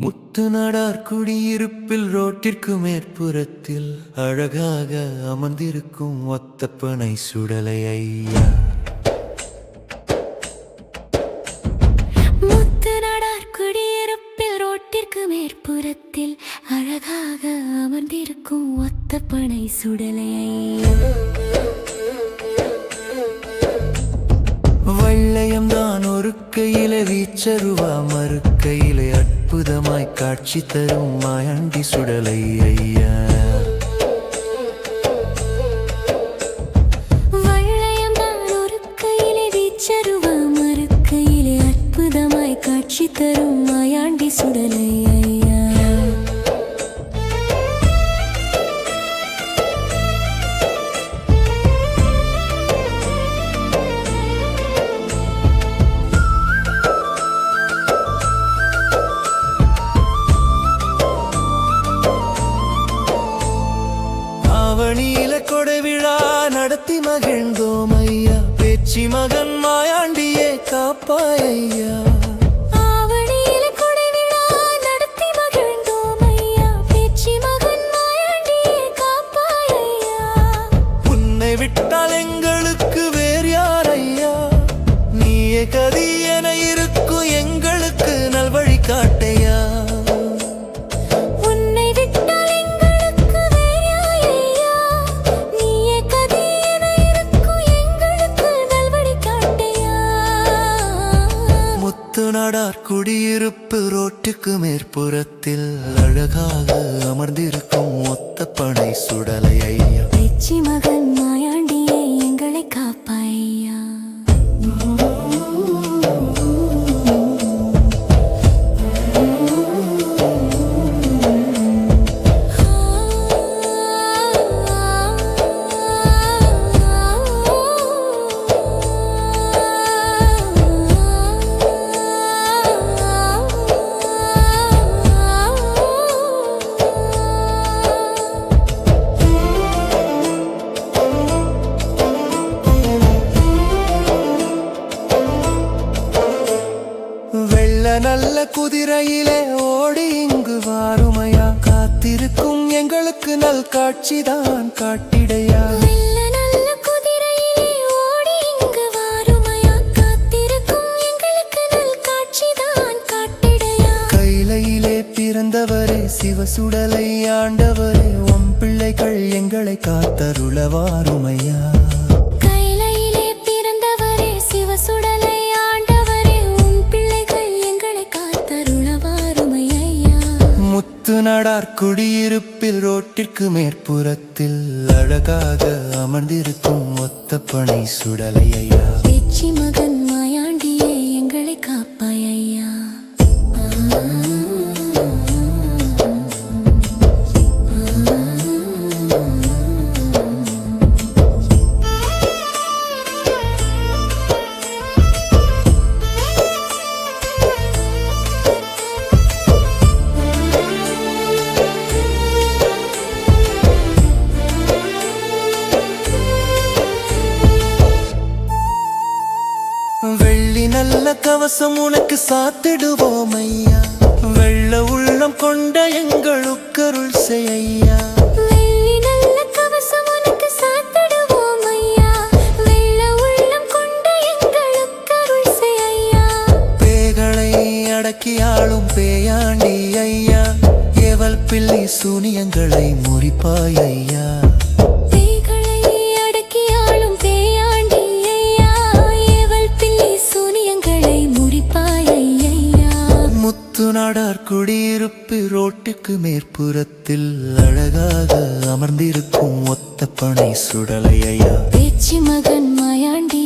முத்து நடார் குடியிருப்பில் ரோட்டிற்கு மேற்புறத்தில் அழகாக அமர்ந்திருக்கும் ஒத்தப்பனை சுடலை ஐயா. முத்து நடார் குடியிருப்பில் ரோட்டிற்கு மேற்புறத்தில் அழகாக அமர்ந்திருக்கும் ஒத்தப்பனை சுடலை ஐயா. வெள்ளையம்தான் ஒரு கையில வீச்சருவா மறுக்கையிலே அற்புதமாய் காட்சி தரும் மாயாண்டி சுடலை ஐயா. வெள்ளையம்தான் ஒரு கையிலே வீச்சருவா மறுக்கையிலே அற்புதமாய் காட்சி தரும் மாயாண்டி சுடலை ஐயா. ஆவணியில கொடை விழா நடத்தி மகிழ்ந்தோம் ஐயா. பேச்சி மகன் மாயாண்டியே காப்பாய் ஐயா. ஆவணியில கொடை விழா நடத்தி மகிழ்ந்தோம் ஐயா. பேச்சி மகன் மாயாண்டியே காப்பாய் ஐயா. உன்னை விட்டால் எங்களுக்கு வேறு யார் ஐயா. நீயே கதி என இருக்கும் எங்களுக்கு நல்வழி காட்டையா. நடார் குடியிருப்பு ரோட்டுக்கு மேற்புறத்தில் அழகாக அமர்ந்திருக்கும் ஒத்தப்பனை சுடலை ஐயா. பேச்சி மகன் மாயாண்டியே எங்களை காப்பாயா. நல்ல குதிரையிலே ஓடி இங்கு வாருமையா. காத்திருக்கும் எங்களுக்கு நல் காட்சிதான் காட்டிடையா. நல்ல குதிரையிலே ஓடி இங்கு வாருமையா. காத்திருக்கும் எங்களுக்கு நல் காட்சிதான் காட்டிடையா. கைலையிலே பிறந்தவரே சிவசுடலை ஆண்டவரே உம் பிள்ளைகள் எங்களை காத்தருள வாருமையா. கைலையிலே பிறந்தவரே சிவசுடலை முத்து நடார் குடியிருப்பில் ரோட்டிற்கு மேற்புறத்தில் அழகாக அமர்ந்திருக்கும் ஒத்தப்பனை சுடலை ஐயா. பேச்சி மகன் மாயாண்டியே எங்களை காப்பாய் ஐயா. வெள்ளி நல்ல கவசம் உனக்கு சாத்திடுவோம் ஐயா. வெள்ள உள்ளம் கொண்ட எங்களுக்கு அருள் செய்யா. வெள்ளி நல்ல கவசம் உனக்கு சாத்திடுவோம் ஐயா. வெள்ள உள்ளம் கொண்ட எங்களுக்கு அருள் செய்யா. பேய்களை அடக்கி ஆளும் பேயாண்டி ஐயா. ஏவல் பிள்ளை சூனியங்களை முறிப்பாய் ஐயா. நடார் குடியிருப்பு ரோட்டுக்கு மேற்புறத்தில் அழகாக அமர்ந்திருக்கும் ஒத்தப்பனை சுடலை ஐயா. பேச்சி மகன் மாயாண்டி